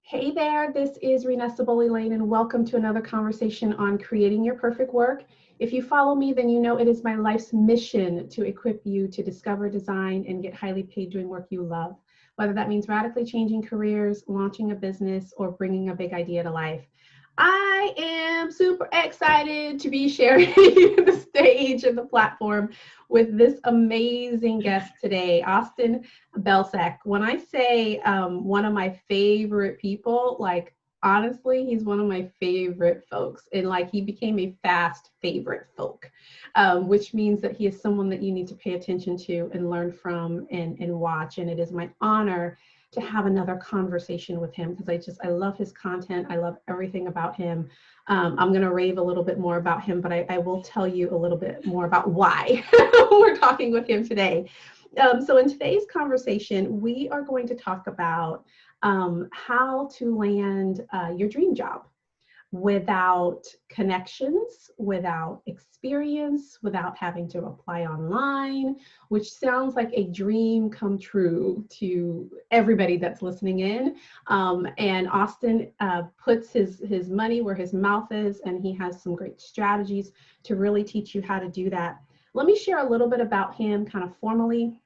Hey there, this is Renessa Boley Layne, and welcome to another conversation on creating your perfect work. If you follow me, then you know it is my life's mission to equip you to discover, design, and get highly paid doing work you love, whether that means radically changing careers, launching a business, or bringing a big idea to life. I am super excited to be sharing the stage and the platform with this amazing guest today, Austin Belcak. When I say one of my favorite people, like honestly, he's one of my favorite folks. And like he became a fast favorite folk, which means that he is someone that you need to pay attention to and learn from and watch. And it is my honor to have another conversation with him because I love his content. I love everything about him. I'm going to rave a little bit more about him, but I will tell you a little bit more about why we're talking with him today. So in today's conversation, we are going to talk about how to land your dream job without connections, without experience, without having to apply online, which sounds like a dream come true to everybody that's listening in. And Austin puts his money where his mouth is, and he has some great strategies to really teach you how to do that. Let me share a little bit about him kind of formally,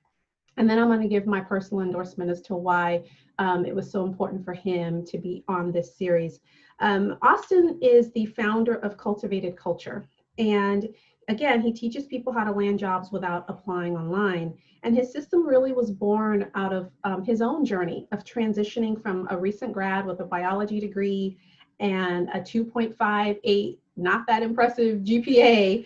and then I'm going to give my personal endorsement as to why it was so important for him to be on this series. Austin is the founder of Cultivated Culture. And again, he teaches people how to land jobs without applying online. And his system really was born out of his own journey of transitioning from a recent grad with a biology degree and a 2.58, not that impressive GPA,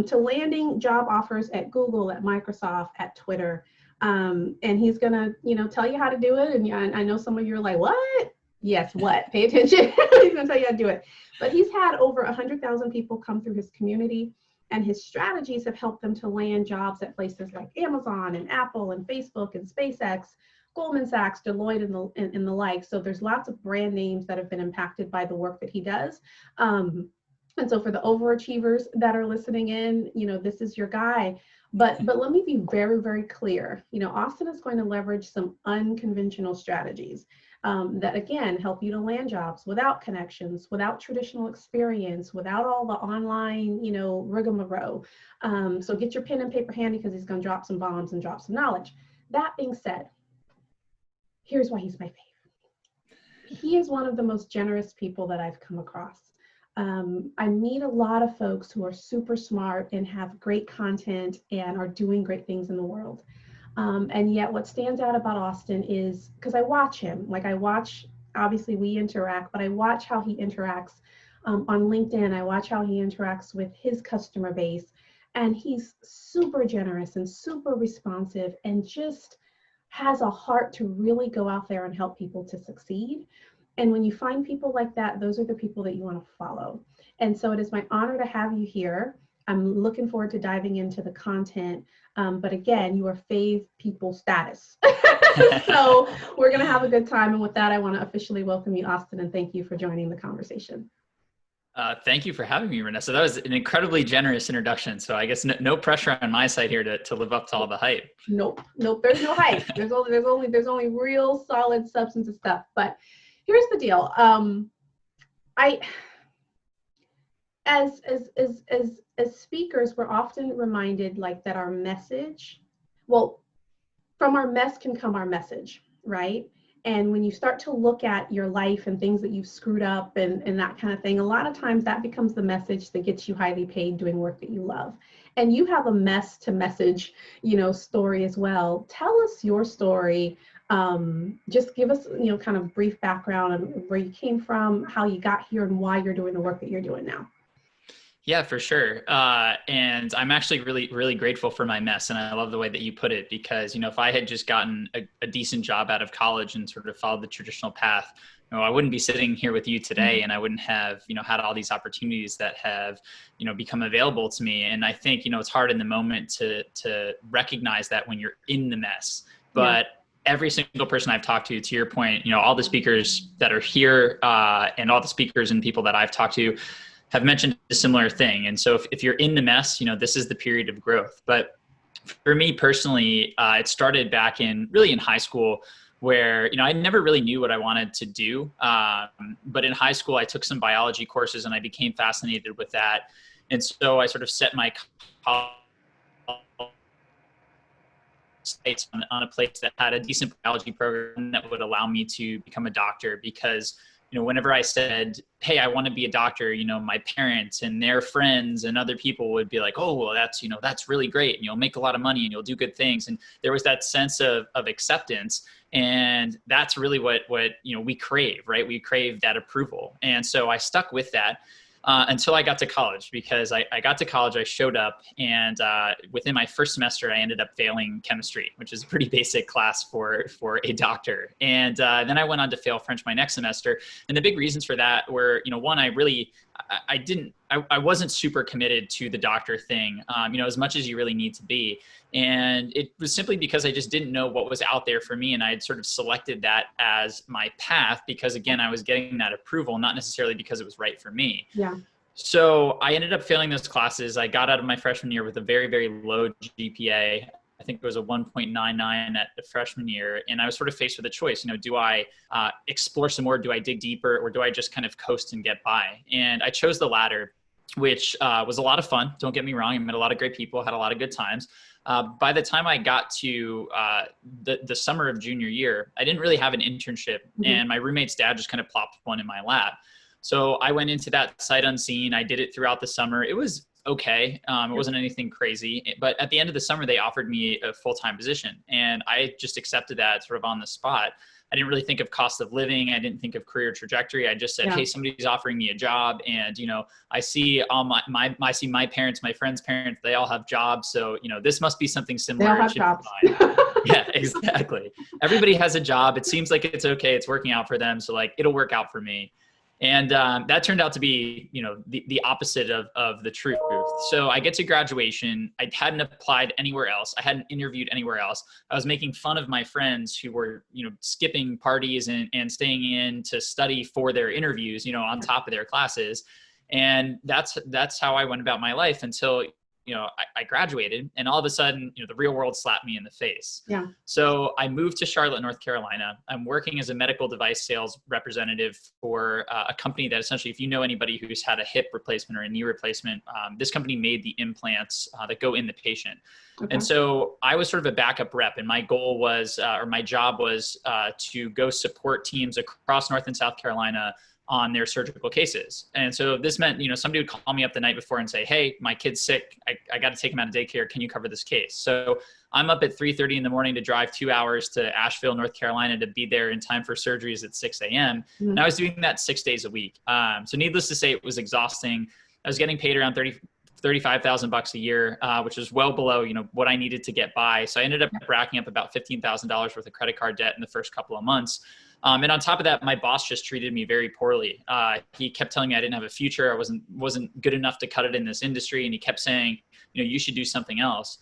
to landing job offers at Google, at Microsoft, at Twitter. And he's gonna, tell you how to do it. And I know some of you are like, what? Yes, what? Pay attention. He's gonna tell you how to do it. But he's had over 100,000 people come through his community, and his strategies have helped them to land jobs at places like Amazon and Apple and Facebook and SpaceX, Goldman Sachs, Deloitte, and the like. So there's lots of brand names that have been impacted by the work that he does. And so for the overachievers that are listening in, this is your guy. But let me be very, very clear. Austin is going to leverage some unconventional strategies that, again, help you to land jobs without connections, without traditional experience, without all the online, rigmarole. So get your pen and paper handy because he's going to drop some bombs and drop some knowledge. That being said, here's why he's my favorite. He is one of the most generous people that I've come across. I meet a lot of folks who are super smart and have great content and are doing great things in the world. And yet what stands out about Austin is, because I watch him, obviously we interact, but I watch how he interacts on LinkedIn. I watch how he interacts with his customer base, and he's super generous and super responsive and just has a heart to really go out there and help people to succeed. And when you find people like that, those are the people that you want to follow. And so it is my honor to have you here. I'm looking forward to diving into the content. But again, you are fave people status. So we're going to have a good time. And with that, I want to officially welcome you, Austin, and thank you for joining the conversation. Thank you for having me, Renessa. That was an incredibly generous introduction. So I guess no pressure on my side here to live up to all the hype. Nope. There's no hype. There's only real solid substance and stuff. But here's the deal. As speakers, we're often reminded that our message, from our mess can come our message, right? And when you start to look at your life and things that you've screwed up and that kind of thing, a lot of times that becomes the message that gets you highly paid doing work that you love. And you have a mess to message, story as well. Tell us your story. Just give us, kind of brief background on where you came from, how you got here, and why you're doing the work that you're doing now. Yeah, for sure. And I'm actually really, really grateful for my mess. And I love the way that you put it, because, if I had just gotten a decent job out of college and sort of followed the traditional path, I wouldn't be sitting here with you today, and I wouldn't have, had all these opportunities that have, become available to me. And I think, it's hard in the moment to recognize that when you're in the mess, but every single person I've talked to your point, all the speakers that are here and all the speakers and people that I've talked to have mentioned a similar thing. And so if you're in the mess, this is the period of growth. But for me personally, it started back in high school where, I never really knew what I wanted to do. But in high school, I took some biology courses and I became fascinated with that. And so I sort of set my college sights on a place that had a decent biology program that would allow me to become a doctor, because whenever I said, hey, I want to be a doctor, my parents and their friends and other people would be like, oh, well, that's really great. And you'll make a lot of money and you'll do good things. And there was that sense of acceptance. And that's really what we crave, right? We crave that approval. And so I stuck with that until I got to college, because I got to college, I showed up, and within my first semester, I ended up failing chemistry, which is a pretty basic class for a doctor. And then I went on to fail French my next semester. And the big reasons for that were, one, I wasn't super committed to the doctor thing, as much as you really need to be. And it was simply because I just didn't know what was out there for me. And I had sort of selected that as my path because, again, I was getting that approval, not necessarily because it was right for me. Yeah. So I ended up failing those classes. I got out of my freshman year with a very, very low GPA. I think it was a 1.99 at the freshman year. And I was sort of faced with a choice, do I explore some more? Do I dig deeper? Or do I just kind of coast and get by? And I chose the latter, which was a lot of fun. Don't get me wrong. I met a lot of great people, had a lot of good times. By the time I got to the summer of junior year, I didn't really have an internship. And my roommate's dad just kind of plopped one in my lap. So I went into that sight unseen. I did it throughout the summer. It was okay. It wasn't anything crazy. But at the end of the summer, they offered me a full-time position. And I just accepted that sort of on the spot. I didn't really think of cost of living. I didn't think of career trajectory. I just said, hey, somebody's offering me a job. And, I see all I see my parents, my friends' parents, they all have jobs. So, this must be something similar. They all have jobs. Yeah, exactly. Everybody has a job. It seems like it's okay. It's working out for them. So it'll work out for me. And that turned out to be, the opposite of the truth. So I get to graduation. I hadn't applied anywhere else. I hadn't interviewed anywhere else. I was making fun of my friends who were, skipping parties and staying in to study for their interviews, on top of their classes. And that's how I went about my life until, I graduated, and all of a sudden, the real world slapped me in the face. Yeah. So I moved to Charlotte, North Carolina. I'm working as a medical device sales representative for a company that essentially, if you know anybody who's had a hip replacement or a knee replacement, this company made the implants that go in the patient. Okay. And so I was sort of a backup rep, and my goal was, or my job was to go support teams across North and South Carolina on their surgical cases. And so this meant, somebody would call me up the night before and say, hey, my kid's sick. I got to take him out of daycare. Can you cover this case? So I'm up at 3:30 in the morning to drive 2 hours to Asheville, North Carolina to be there in time for surgeries at 6 a.m. And I was doing that 6 days a week. So needless to say, it was exhausting. I was getting paid around $35,000 a year, which is well below, what I needed to get by. So I ended up racking up about $15,000 worth of credit card debt in the first couple of months. And on top of that, my boss just treated me very poorly. He kept telling me I didn't have a future. I wasn't good enough to cut it in this industry. And he kept saying, you should do something else.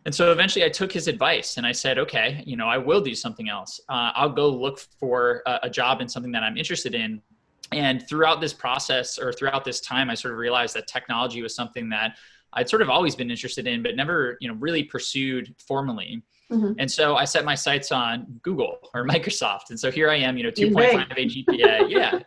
And so eventually I took his advice and I said, okay, I will do something else. I'll go look for a job in something that I'm interested in. And throughout this process, or throughout this time, I sort of realized that technology was something that I'd sort of always been interested in, but never, really pursued formally. And so I set my sights on Google or Microsoft. And so here I am, 2.58 GPA. Yeah,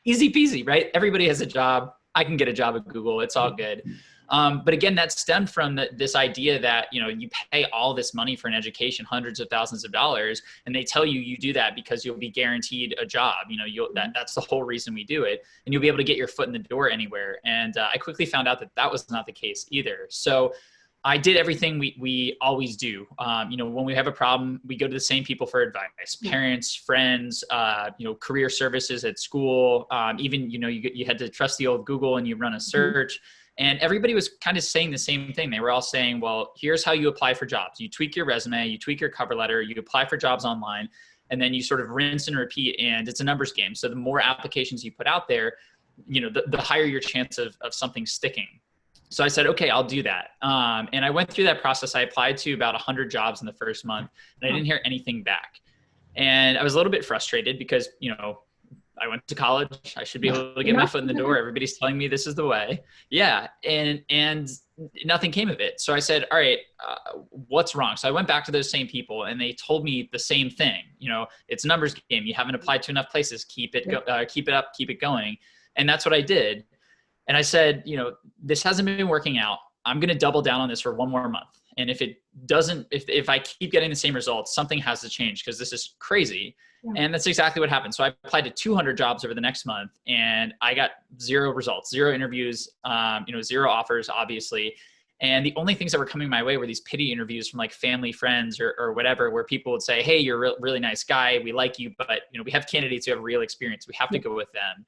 easy peasy, right? Everybody has a job. I can get a job at Google. It's all good. But again, that stemmed from this idea that, you pay all this money for an education, hundreds of thousands of dollars, and they tell you do that because you'll be guaranteed a job. That's the whole reason we do it. And you'll be able to get your foot in the door anywhere. And I quickly found out that was not the case either. So I did everything we always do. When we have a problem, we go to the same people for advice, parents, friends, career services at school. Even, you had to trust the old Google and you run a search. And everybody was kind of saying the same thing. They were all saying, well, here's how you apply for jobs. You tweak your resume, you tweak your cover letter, you apply for jobs online, and then you sort of rinse and repeat, and it's a numbers game. So the more applications you put out there, the higher your chance of something sticking. So I said, okay, I'll do that. And I went through that process. I applied to about 100 jobs in the first month, and I didn't hear anything back. And I was a little bit frustrated because, I went to college. I should be able to get my foot in the door. Everybody's telling me this is the way. Yeah. And nothing came of it. So I said, all right, what's wrong? So I went back to those same people and they told me the same thing. It's a numbers game. You haven't applied to enough places. Keep it up, keep it going. And that's what I did. And I said, this hasn't been working out. I'm going to double down on this for one more month. And if it doesn't, if I keep getting the same results, something has to change because this is crazy. Yeah. And that's exactly what happened. So I applied to 200 jobs over the next month and I got 0 results, 0 interviews, 0 offers, obviously. And the only things that were coming my way were these pity interviews from like family, friends, or whatever, where people would say, hey, you're a really nice guy. We like you, but we have candidates who have real experience. We have to go with them.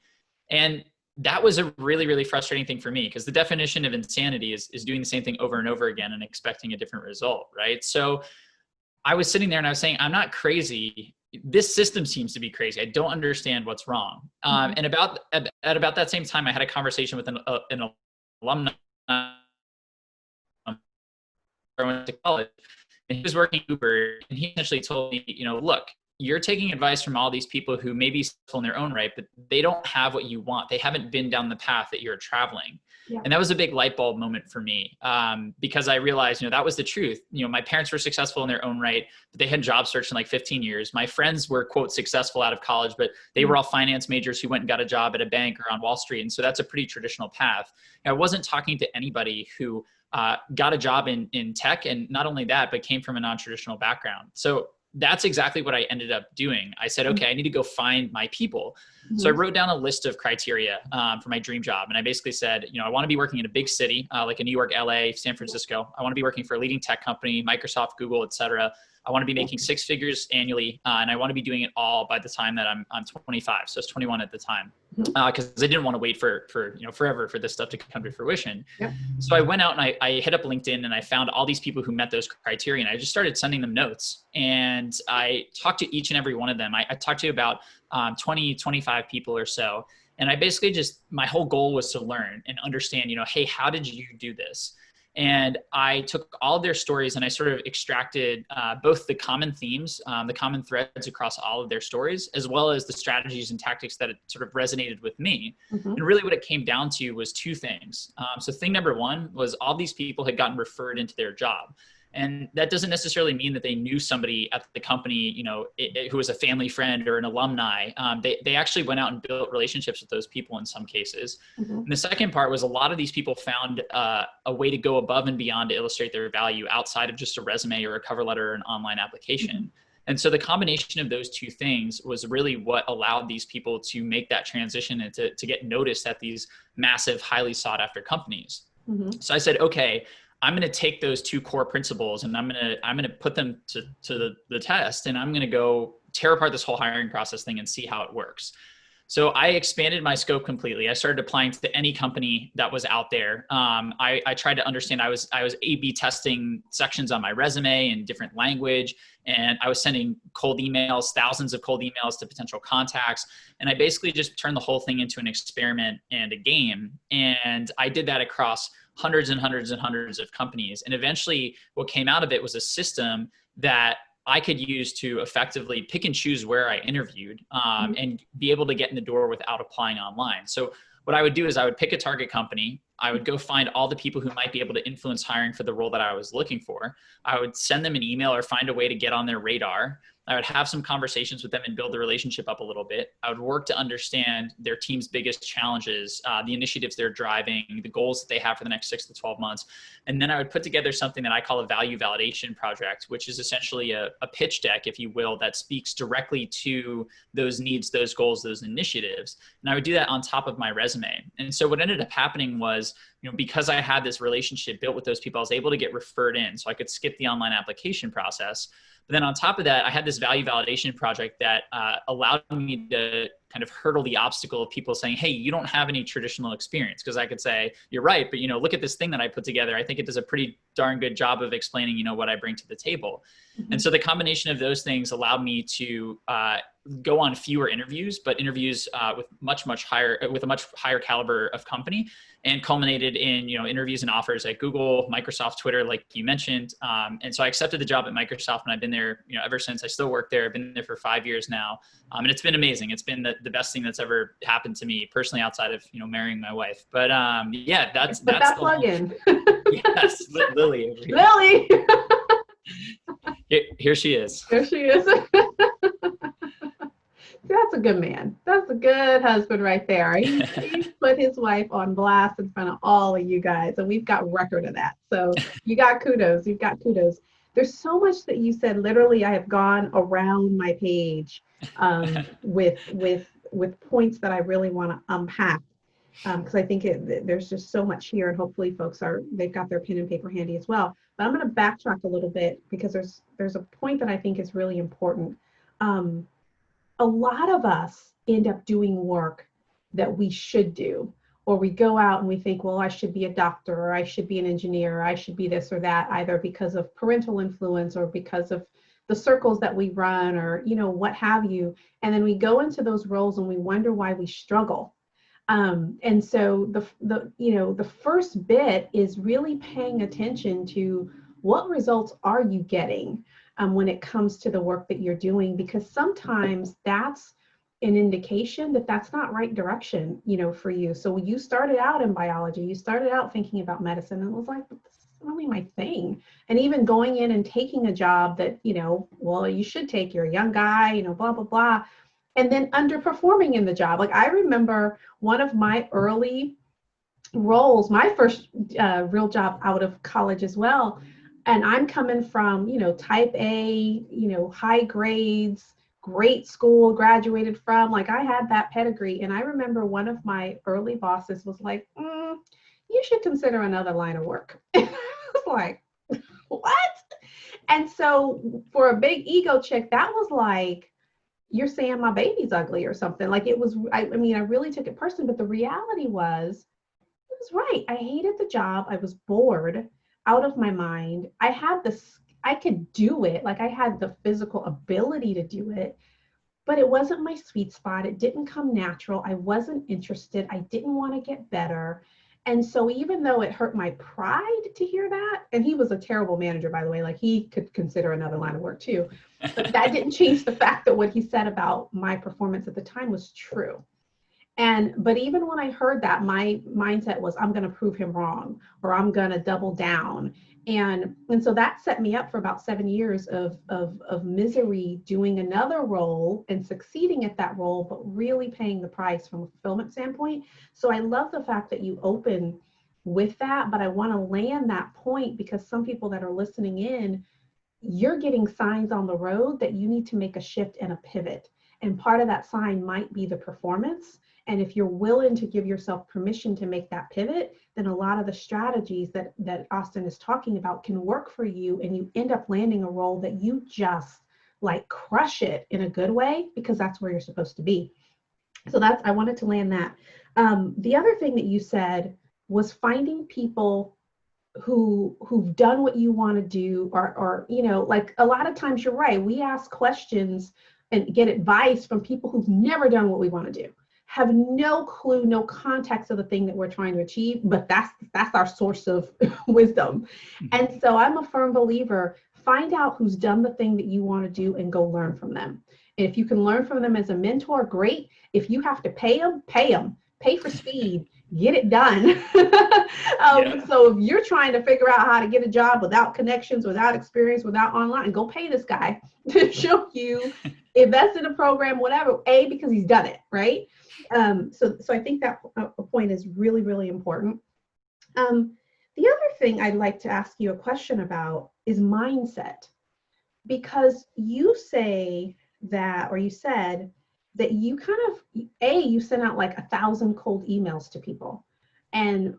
And that was a really, really frustrating thing for me because the definition of insanity is doing the same thing over and over again and expecting a different result, right? So I was sitting there and I was saying, I'm not crazy. This system seems to be crazy. I don't understand what's wrong. And at about that same time, I had a conversation with an alumni I went to college, and he was working Uber, and he essentially told me, look, you're taking advice from all these people who may be successful in their own right, but they don't have what you want. They haven't been down the path that you're traveling. Yeah. And that was a big light bulb moment for me because I realized, that was the truth. My parents were successful in their own right, but they had job search in like 15 years. My friends were, quote, successful out of college, but they were all finance majors who went and got a job at a bank or on Wall Street. And so that's a pretty traditional path. I wasn't talking to anybody who got a job in tech. And not only that, but came from a non-traditional background. So that's exactly what I ended up doing. I said, okay, I need to go find my people. So I wrote down a list of criteria for my dream job. And I basically said, I want to be working in a big city, like in New York, LA, San Francisco. I want to be working for a leading tech company, Microsoft, Google, et cetera. I want to be making 6 figures annually. And I want to be doing it all by the time that I'm 25. So I was 21 at the time. Because I didn't want to wait for forever for this stuff to come to fruition. Yeah. So I went out and I hit up LinkedIn and I found all these people who met those criteria and I just started sending them notes and I talked to each and every one of them. I talked to about 20, 25 people or so. And I basically my whole goal was to learn and understand, hey, how did you do this? And I took all of their stories and I sort of extracted both the common themes, the common threads across all of their stories, as well as the strategies and tactics that sort of resonated with me. And really what it came down to was 2 things. So thing number 1 was all these people had gotten referred into their job. And that doesn't necessarily mean that they knew somebody at the company, who was a family friend or an alumni. They actually went out and built relationships with those people in some cases. And the second part was a lot of these people found a way to go above and beyond to illustrate their value outside of just a resume or a cover letter or an online application. And so the combination of those 2 things was really what allowed these people to make that transition and to get noticed at these massive, highly sought after companies. So I said, okay, I'm going to take those 2 core principles and I'm going to put them to the test and I'm going to go tear apart this whole hiring process thing and see how it works. So I expanded my scope completely. I started applying to any company that was out there. I tried to understand, I was A/B testing sections on my resume in different language, and I was sending cold emails, thousands of cold emails to potential contacts. And I basically just turned the whole thing into an experiment and a game. And I did that across hundreds and hundreds and hundreds of companies. And eventually what came out of it was a system that I could use to effectively pick and choose where I interviewed and be able to get in the door without applying online. So what I would do is I would pick a target company. I would go find all the people who might be able to influence hiring for the role that I was looking for. I would send them an email or find a way to get on their radar. I would have some conversations with them and build the relationship up a little bit. I would work to understand their team's biggest challenges, the initiatives they're driving, the goals that they have for the next 6 to 12 months. And then I would put together something that I call a value validation project, which is essentially a pitch deck, if you will, that speaks directly to those needs, those goals, those initiatives. And I would do that on top of my resume. And so what ended up happening was, because I had this relationship built with those people, I was able to get referred in so I could skip the online application process. But then on top of that, I had this value validation project that allowed me to kind of hurdle the obstacle of people saying, hey, you don't have any traditional experience. Because I could say, you're right, but look at this thing that I put together. I think it does a pretty darn good job of explaining, what I bring to the table. And so the combination of those things allowed me to go on fewer interviews, but interviews with a much higher caliber of company, and culminated in, interviews and offers at Google, Microsoft, Twitter, like you mentioned. And so I accepted the job at Microsoft and I've been there, ever since. I still work there. I've been there for 5 years now. And it's been amazing. It's been the the best thing that's ever happened to me personally, outside of, marrying my wife. But yeah, that's that the plug in. Yes, Lily over here. Lily. Here she is. There she is. That's a good man. That's a good husband right there. He's put his wife on blast in front of all of you guys, and we've got record of that. So you got kudos. You've got kudos. There's so much that you said. Literally, I have gone around my page with points that I really want to unpack, because I think there's just so much here, and hopefully folks they've got their pen and paper handy as well. But I'm going to backtrack a little bit, because there's a point that I think is really important. A lot of us end up doing work that we should do, or we go out and we think, well, I should be a doctor, or I should be an engineer, or I should be this or that, either because of parental influence or because of the circles that we run, or what have you. And then we go into those roles and we wonder why we struggle. And so the first bit is really paying attention to what results are you getting when it comes to the work that you're doing, because sometimes that's an indication that that's not right direction, for you. So when you started out in biology, you started out thinking about medicine, and it was like, this is really my thing. And even going in and taking a job that, well, you should take, you're a young guy, blah, blah, blah. And then underperforming in the job. Like, I remember one of my early roles, my first real job out of college as well. And I'm coming from, type A, high grades, great school, graduated from, like, I had that pedigree. And I remember one of my early bosses was like, you should consider another line of work. I was like, what? And so for a big ego chick, that was like, you're saying my baby's ugly or something. Like, it was, I really took it personally, but the reality was, it was right. I hated the job. I was bored out of my mind. I could do it. Like, I had the physical ability to do it, but it wasn't my sweet spot. It didn't come natural. I wasn't interested. I didn't want to get better. And so even though it hurt my pride to hear that, and he was a terrible manager, by the way, like, he could consider another line of work too, but that didn't change the fact that what he said about my performance at the time was true. But even when I heard that, my mindset was, I'm going to prove him wrong, or I'm going to double down. And so that set me up for about 7 years of misery, doing another role and succeeding at that role, but really paying the price from a fulfillment standpoint. So I love the fact that you open with that, but I want to land that point, because some people that are listening in, you're getting signs on the road that you need to make a shift and a pivot. And part of that sign might be the performance. And if you're willing to give yourself permission to make that pivot, then a lot of the strategies that Austin is talking about can work for you, and you end up landing a role that you just like crush it in a good way, because that's where you're supposed to be. So I wanted to land that. The other thing that you said was finding people who've done what you want to do, or like, a lot of times you're right. We ask questions and get advice from people who've never done what we want to do, have no clue, no context of the thing that we're trying to achieve, but that's our source of wisdom. And so I'm a firm believer, find out who's done the thing that you want to do and go learn from them. And if you can learn from them as a mentor, great. If you have to pay them, pay for speed, get it done. So if you're trying to figure out how to get a job without connections, without experience, without online, go pay this guy to show you, invest in a program, whatever, because he's done it, right? So I think that point is really, really important. The other thing I'd like to ask you a question about is mindset, because you say that, or you said that you kind of, you sent out like 1,000 cold emails to people. And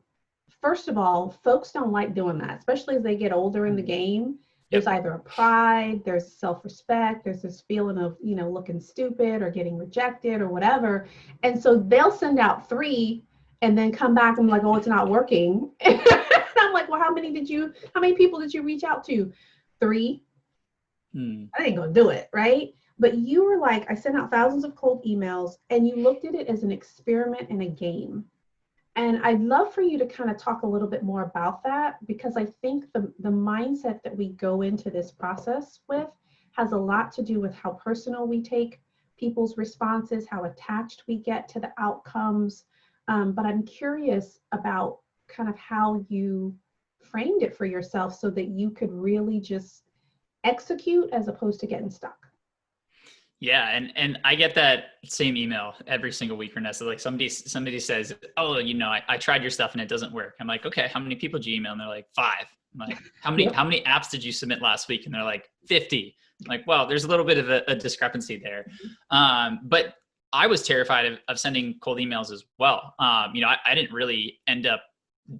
first of all, folks don't like doing that, especially as they get older in the game. There's either a pride, there's self-respect, there's this feeling of, looking stupid or getting rejected or whatever. And so they'll send out 3 and then come back and be like, oh, it's not working. And I'm like, well, how many people did you reach out to? 3. I ain't gonna do it, right? But you were like, I sent out thousands of cold emails, and you looked at it as an experiment and a game. And I'd love for you to kind of talk a little bit more about that, because I think the mindset that we go into this process with has a lot to do with how personal we take people's responses, how attached we get to the outcomes. But I'm curious about kind of how you framed it for yourself so that you could really just execute as opposed to getting stuck. Yeah, and I get that same email every single week, Renessa. Like somebody says, "Oh, I tried your stuff and it doesn't work." I'm like, "Okay, how many people did you email?" And they're like, 5. I'm like, how many apps did you submit last week? And they're like, 50. I'm like, well, there's a little bit of a discrepancy there. But I was terrified of sending cold emails as well. I didn't really end up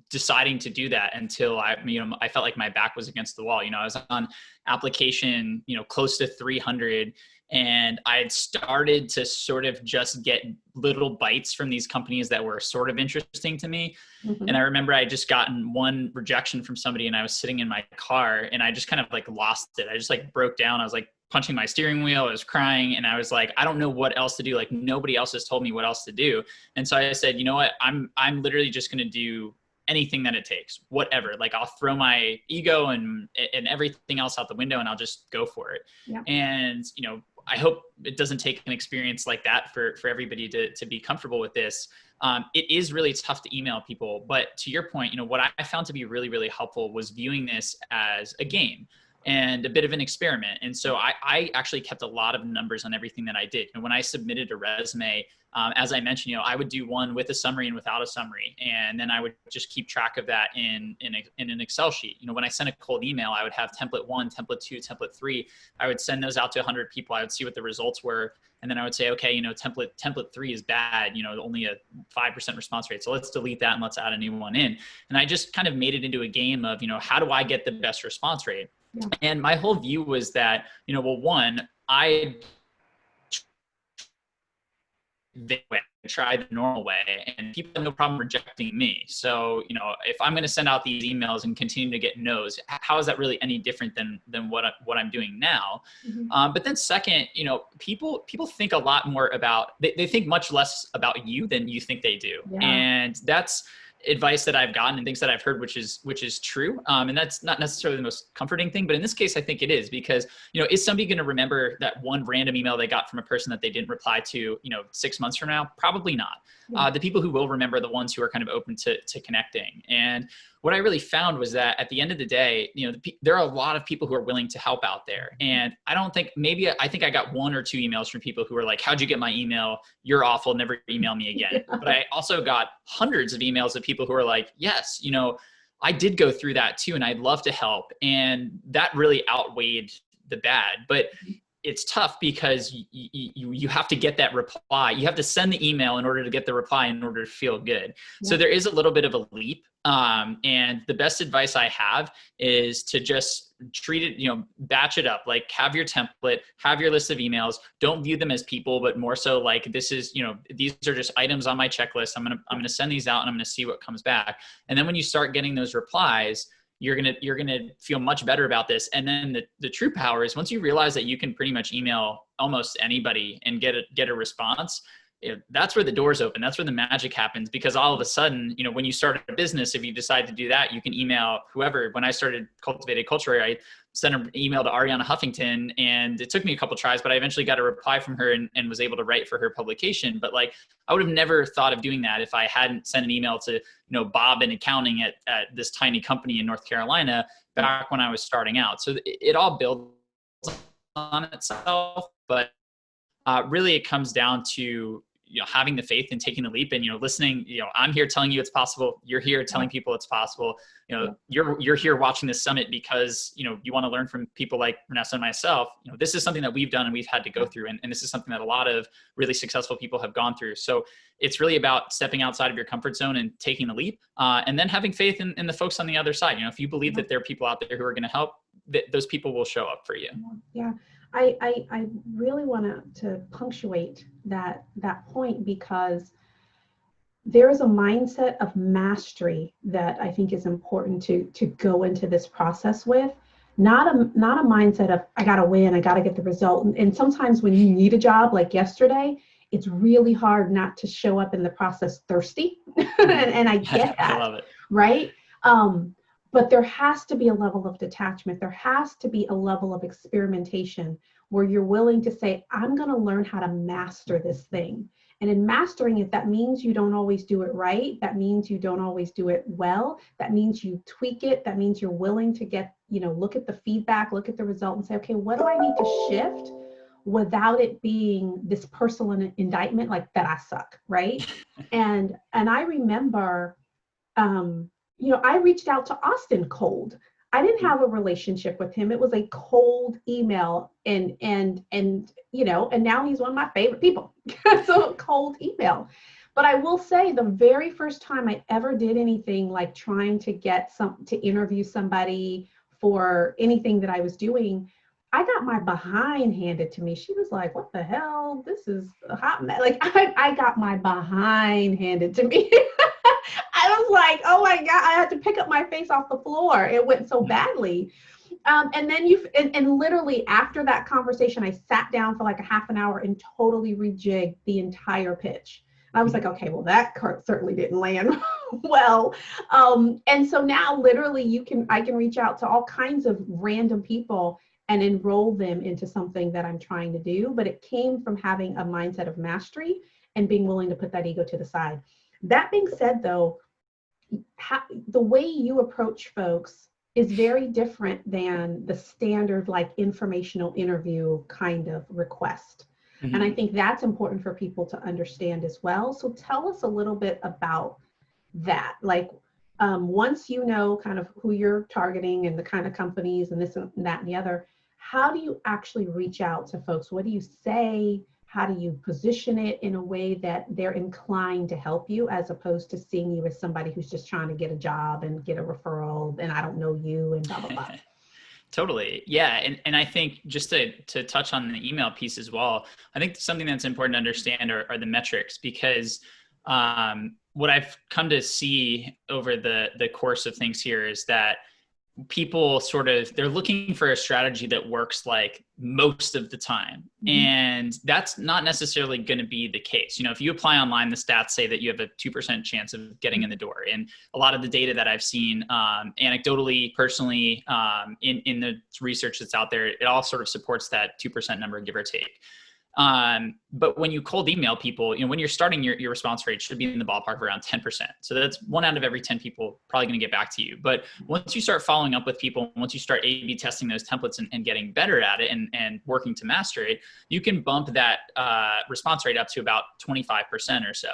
deciding to do that until I felt like my back was against the wall. I was on application, close to 300, and I had started to sort of just get little bites from these companies that were sort of interesting to me. Mm-hmm. And I remember I had just gotten one rejection from somebody, and I was sitting in my car and I just kind of like lost it. I just like broke down. I was like punching my steering wheel. I was crying, and I was like, I don't know what else to do. Like nobody else has told me what else to do. And so I said, you know what, I'm literally just going to do anything that it takes, whatever. Like I'll throw my ego and everything else out the window, and I'll just go for it. Yeah. And, I hope it doesn't take an experience like that for everybody to be comfortable with this. It is really tough to email people, but to your point, what I found to be really, really helpful was viewing this as a game and a bit of an experiment. And so I actually kept a lot of numbers on everything that I did. And when I submitted a resume, as I mentioned, I would do one with a summary and without a summary. And then I would just keep track of that in an Excel sheet. When I sent a cold email, I would have template 1, template 2, template 3. I would send those out to 100 people. I would see what the results were. And then I would say, okay, template 3 is bad, only a 5% response rate. So let's delete that and let's add a new one in. And I just kind of made it into a game of, how do I get the best response rate? Yeah. And my whole view was that, one, I try the normal way, and people have no problem rejecting me. So, if I'm going to send out these emails and continue to get no's, how is that really any different than what I'm doing now? Mm-hmm. But then second, people think a lot more about, they think much less about you than you think they do. Yeah. And that's advice that I've gotten and things that I've heard, which is true. And that's not necessarily the most comforting thing, but in this case, I think it is, because, is somebody going to remember that one random email they got from a person that they didn't reply to, 6 months from now? Probably not. Yeah. The people who will remember are the ones who are kind of open to connecting. And what I really found was that at the end of the day, there are a lot of people who are willing to help out there. And I think I got 1 or 2 emails from people who were like, how'd you get my email? You're awful. Never email me again. Yeah. But I also got hundreds of emails of people who are like, yes, I did go through that too, and I'd love to help. And that really outweighed the bad. But it's tough because you have to get that reply. You have to send the email in order to get the reply in order to feel good. Yeah. So there is a little bit of a leap. And the best advice I have is to just treat it, batch it up, like have your template, have your list of emails. Don't view them as people, but more so like this is, these are just items on my checklist. I'm going to send these out and I'm going to see what comes back. And then when you start getting those replies, you're going to feel much better about this. And then the true power is once you realize that you can pretty much email almost anybody and get a response, that's where the doors open. That's where the magic happens, because all of a sudden, when you start a business, if you decide to do that, you can email whoever. When I started Cultivated Culture, I sent an email to Ariana Huffington, and it took me a couple tries, but I eventually got a reply from her and was able to write for her publication. But like, I would have never thought of doing that if I hadn't sent an email to, Bob in accounting at this tiny company in North Carolina back when I was starting out. So it all builds on itself, but really it comes down to, having the faith and taking the leap and, listening, I'm here telling you it's possible. You're here telling people it's possible. You're here watching this summit because, you want to learn from people like Renessa and myself. This is something that we've done and we've had to go through. And this is something that a lot of really successful people have gone through. So it's really about stepping outside of your comfort zone and taking the leap, and then having faith in the folks on the other side. If you believe that there are people out there who are going to help, those people will show up for you. Yeah. I really want to punctuate that point, because there is a mindset of mastery that I think is important to go into this process with. Not a mindset of I gotta win, I gotta get the result. And sometimes when you need a job like yesterday, it's really hard not to show up in the process thirsty. and I get that. I love it. Right? But there has to be a level of detachment. There has to be a level of experimentation where you're willing to say, I'm going to learn how to master this thing. And in mastering it, that means you don't always do it right. That means you don't always do it well. That means you tweak it. That means you're willing to get, look at the feedback, look at the result and say, okay, what do I need to shift without it being this personal indictment, like that I suck, right? And I remember, I reached out to Austin cold. I didn't have a relationship with him. It was a cold email, and now he's one of my favorite people. So a cold email. But I will say, the very first time I ever did anything like trying to to interview somebody for anything that I was doing, I got my behind handed to me. She was like, what the hell? This is a hot mess. Like I got my behind handed to me. I was like, oh my God, I had to pick up my face off the floor. It went so badly. And then and literally after that conversation, I sat down for like a half an hour and totally rejigged the entire pitch. I was like, okay, well, that certainly didn't land well. And so now literally I can reach out to all kinds of random people and enroll them into something that I'm trying to do. But it came from having a mindset of mastery and being willing to put that ego to the side. That being said, though, the way you approach folks is very different than the standard like informational interview kind of request. Mm-hmm. And I think that's important for people to understand as well. So tell us a little bit about that. Like once you know kind of who you're targeting and the kind of companies and this and that and the other, how do you actually reach out to folks? What do you say? How do you position it in a way that they're inclined to help you, as opposed to seeing you as somebody who's just trying to get a job and get a referral and I don't know you and blah, blah, blah. Totally. Yeah. And I think just to touch on the email piece as well, I think something that's important to understand are the metrics, because what I've come to see over the course of things here is that people they're looking for a strategy that works like most of the time. Mm-hmm. And that's not necessarily going to be the case. If you apply online, the stats say that you have a 2% chance of getting in the door. And a lot of the data that I've seen anecdotally, personally, in the research that's out there, it all sort of supports that 2% number, give or take. But when you cold email people, when you're starting, your response rate should be in the ballpark of around 10%. So that's 1 out of every 10 people probably going to get back to you. But once you start following up with people, once you start A/B testing those templates and getting better at it and working to master it, you can bump that response rate up to about 25% or so.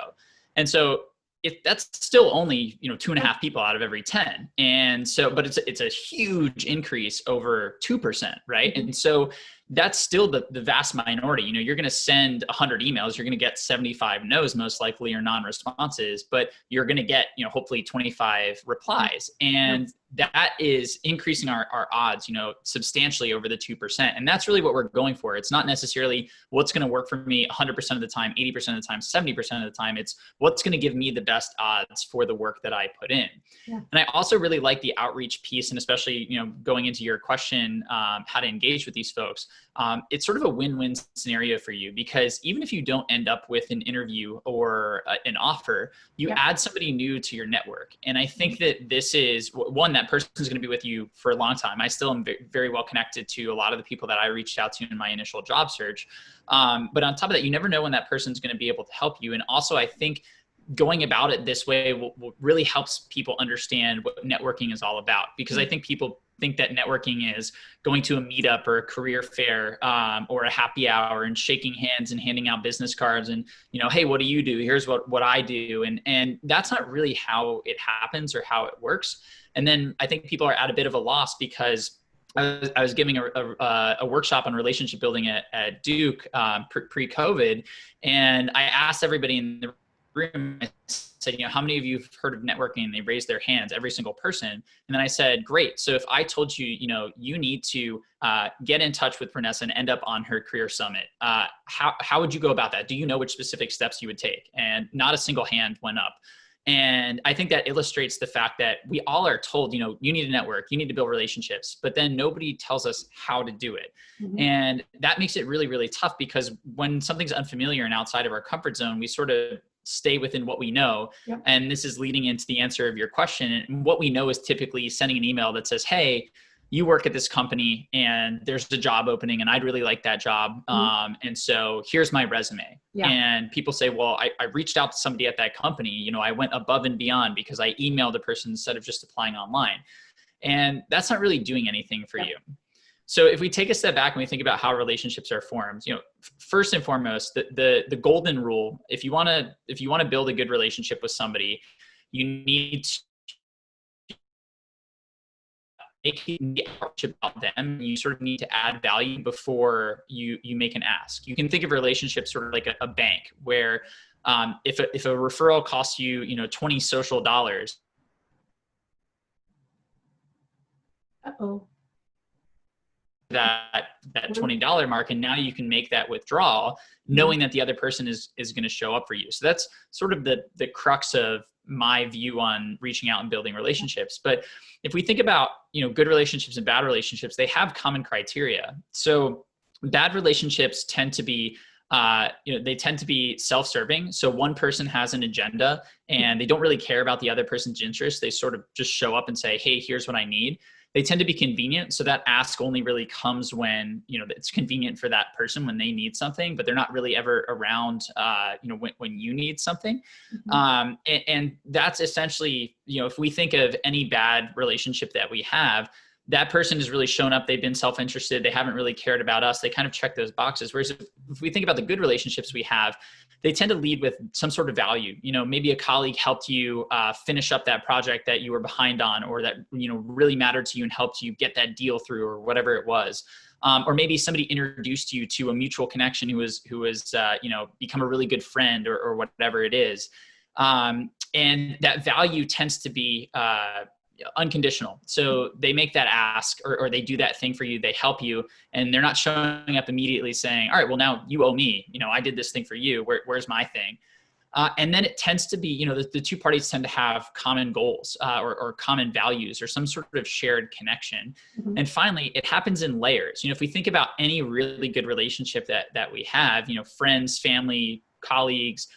And so if that's still only 2.5 people out of every 10, and so, but it's a huge increase over 2%, right? Mm-hmm. And so that's still the vast minority. You're going to send 100 emails, you're going to get 75 no's most likely, or non-responses, but you're going to get hopefully 25 replies, and that is increasing our odds substantially over the 2%. And that's really what we're going for. It's not necessarily what's going to work for me 100% of the time, 80% of the time, 70% of the time. It's what's going to give me the best odds for the work that I put in. Yeah. And I also really like the outreach piece, and especially going into your question, how to engage with these folks. It's sort of a win-win scenario for you, because even if you don't end up with an interview or an offer, you add somebody new to your network. And I think that this is one, that person is going to be with you for a long time. I still am very well connected to a lot of the people that I reached out to in my initial job search. But on top of that, you never know when that person's going to be able to help you. And also, I think going about it this way will really helps people understand what networking is all about, because I think people think that networking is going to a meetup or a career fair or a happy hour and shaking hands and handing out business cards and, hey, what do you do? Here's what I do. And that's not really how it happens or how it works. And then I think people are at a bit of a loss, because I was giving a workshop on relationship building at Duke pre-COVID. And I asked everybody in the room, I said, how many of you have heard of networking? And they raised their hands, every single person. And then I said, great. So if I told you, you need to get in touch with Renessa and end up on her career summit, how would you go about that? Do you know which specific steps you would take? And not a single hand went up. And I think that illustrates the fact that we all are told, you need to network, you need to build relationships, but then nobody tells us how to do it. Mm-hmm. And that makes it really, really tough, because when something's unfamiliar and outside of our comfort zone, we sort of stay within what we know. Yep. And this is leading into the answer of your question. And what we know is typically sending an email that says, hey, you work at this company and there's a job opening and I'd really like that job. And so here's my resume. Yeah. And people say, well, I reached out to somebody at that company. You know, I went above and beyond because I emailed the person instead of just applying online. And that's not really doing anything for you. So if we take a step back and we think about how relationships are formed, you know, first and foremost, the golden rule, if you want to build a good relationship with somebody, you need to make about them. You sort of need to add value before you make an ask. You can think of relationships sort of like a bank where if a referral costs you, you know, 20 social dollars. Uh-oh. that $20 mark, and now you can make that withdrawal knowing that the other person is going to show up for you. So that's sort of the crux of my view on reaching out and building relationships. But if we think about, you know, good relationships and bad relationships, they have common criteria. So bad relationships tend to be they tend to be self-serving. So one person has an agenda and they don't really care about the other person's interests. They sort of just show up and say, hey, here's what I need. They tend to be convenient. So that ask only really comes when, you know, it's convenient for that person when they need something, but they're not really ever around, you know, when you need something. And that's essentially, you know, if we think of any bad relationship that we have, that person has really shown up. They've been self-interested. They haven't really cared about us. They kind of check those boxes. Whereas if we think about the good relationships we have, they tend to lead with some sort of value. You know, maybe a colleague helped you finish up that project that you were behind on, or that, you know, really mattered to you and helped you get that deal through, or whatever it was. Or maybe somebody introduced you to a mutual connection who was you know, become a really good friend, or whatever it is. And that value tends to be unconditional. So they make that ask, or they do that thing for you, they help you, and they're not showing up immediately saying, all right, well, now you owe me, you know, I did this thing for you. Where's my thing? And then it tends to be, you know, the two parties tend to have common goals, or common values, or some sort of shared connection. And finally, it happens in layers. You know, if we think about any really good relationship that we have, you know, friends, family, colleagues,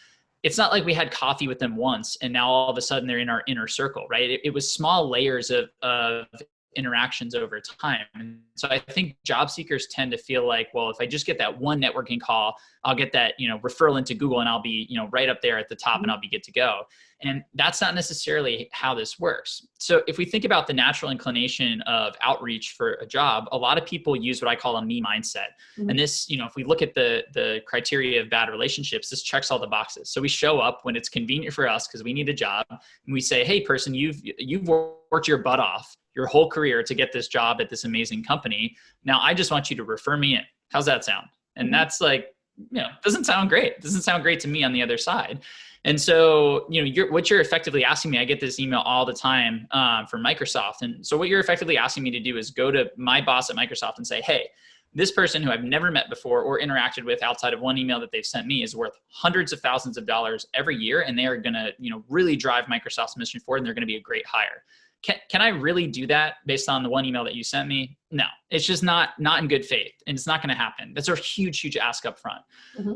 it's not like we had coffee with them once and now all of a sudden they're in our inner circle, right? It was small layers of interactions over time. And so I think job seekers tend to feel like, well, if I just get that one networking call, I'll get that, you know, referral into Google and I'll be, you know, right up there at the top and I'll be good to go. And that's not necessarily how this works. So if we think about the natural inclination of outreach for a job, a lot of people use what I call a me mindset. And this, you know, if we look at the criteria of bad relationships, this checks all the boxes. So we show up when it's convenient for us because we need a job, and we say, hey, person, you've worked your butt off your whole career to get this job at this amazing company. Now I just want you to refer me in. How's that sound? And that's like, you know, doesn't sound great. Doesn't sound great to me on the other side. And so, you know, what you're effectively asking me, I get this email all the time from Microsoft. And so what you're effectively asking me to do is go to my boss at Microsoft and say, hey, this person who I've never met before or interacted with outside of one email that they've sent me is worth hundreds of thousands of dollars every year. And they are going to, you know, really drive Microsoft's mission forward, and they're going to be a great hire. Can I really do that based on the one email that you sent me? No, it's just not in good faith, and it's not going to happen. That's a huge ask up front.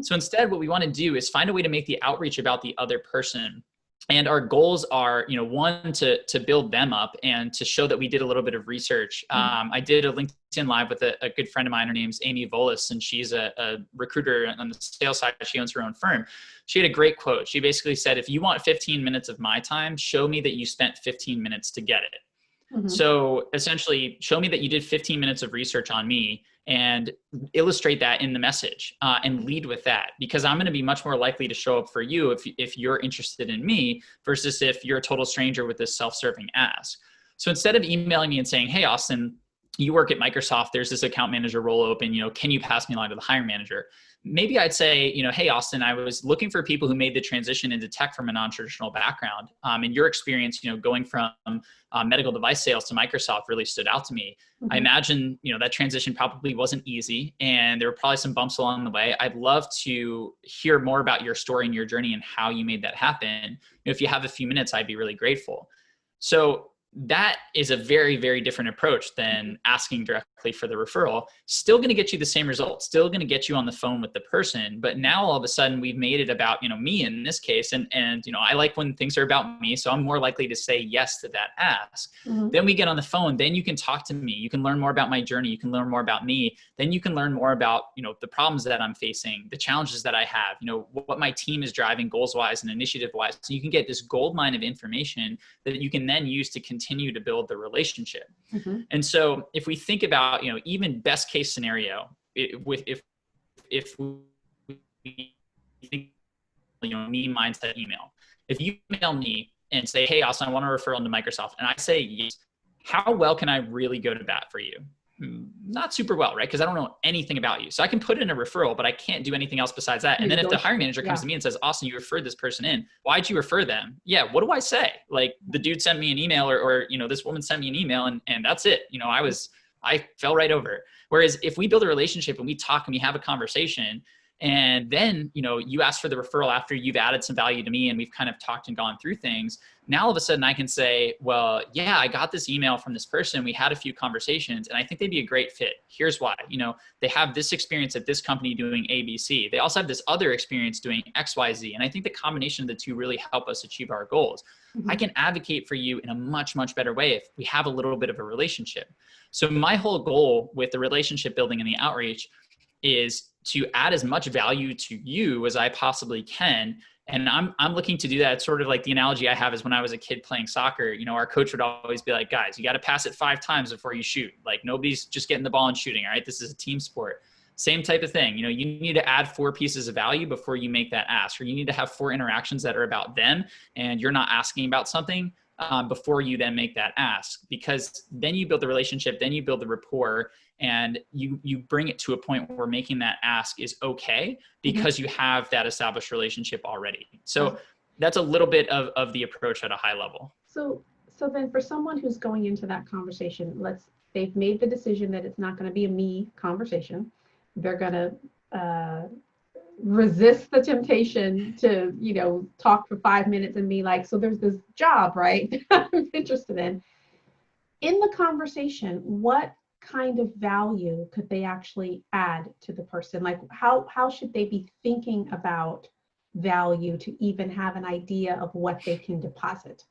So instead, what we want to do is find a way to make the outreach about the other person. And our goals are, you know, one, to build them up and to show that we did a little bit of research. I did a LinkedIn Live with a good friend of mine. Her name's Amy Volis, and she's a recruiter on the sales side. She owns her own firm. She had a great quote. She basically said, if you want 15 minutes of my time, show me that you spent 15 minutes to get it. So essentially, show me that you did 15 minutes of research on me, and illustrate that in the message, and lead with that, because I'm going to be much more likely to show up for you if you're interested in me versus if you're a total stranger with this self-serving ask. So instead of emailing me and saying, hey, Austin, you work at Microsoft, there's this account manager role open, you know, can you pass me along to the hiring manager? Maybe I'd say, you know, hey, Austin, I was looking for people who made the transition into tech from a non-traditional background. In your experience, you know, going from medical device sales to Microsoft really stood out to me. I imagine, you know, that transition probably wasn't easy, and there were probably some bumps along the way. I'd love to hear more about your story and your journey and how you made that happen. You know, if you have a few minutes, I'd be really grateful. So that is a very, very different approach than asking directly for the referral. Still going to get you the same results, still going to get you on the phone with the person. But now all of a sudden we've made it about, me in this case. And, I like when things are about me. So I'm more likely to say yes to that ask. Mm-hmm. Then we get on the phone, then you can talk to me. You can learn more about my journey. You can learn more about me. Then you can learn more about, the problems that I'm facing, the challenges that I have, what my team is driving goals wise and initiative wise. So you can get this gold mine of information that you can then use to continue to build the relationship. Mm-hmm. And so if we think about, even best case scenario, if we think, me mindset email, if you email me and say, hey, Austin, I want a referral into Microsoft. And I say, yes, how well can I really go to bat for you? Not super well, right? Because I don't know anything about you. So I can put in a referral, but I can't do anything else besides that. And then if the hiring manager comes to me and says, Austin, you referred this person in, why'd you refer them? Yeah, what do I say? Like, the dude sent me an email or this woman sent me an email and that's it. I fell right over. Whereas if we build a relationship and we talk and we have a conversation, and then, you ask for the referral after you've added some value to me and we've kind of talked and gone through things. Now, all of a sudden I can say, well, yeah, I got this email from this person. We had a few conversations and I think they'd be a great fit. Here's why. They have this experience at this company doing ABC. They also have this other experience doing XYZ. And I think the combination of the two really help us achieve our goals. Mm-hmm. I can advocate for you in a much, much better way if we have a little bit of a relationship. So my whole goal with the relationship building and the outreach is to add as much value to you as I possibly can. And I'm looking to do that. It's sort of like the analogy I have is when I was a kid playing soccer, our coach would always be like, guys, you got to pass it 5 times before you shoot. Like, nobody's just getting the ball and shooting. All right. This is a team sport. Same type of thing. You need to add 4 pieces of value before you make that ask, or you need to have 4 interactions that are about them and you're not asking about something before you then make that ask, because then you build the relationship, then you build the rapport, and you bring it to a point where making that ask is okay because you have that established relationship already. So that's a little bit of the approach at a high level. So then for someone who's going into that conversation, they've made the decision that it's not going to be a me conversation. They're going to resist the temptation to, talk for 5 minutes and be like, so there's this job, right? I'm interested in the conversation. What kind of value could they actually add to the person? Like, how should they be thinking about value to even have an idea of what they can deposit?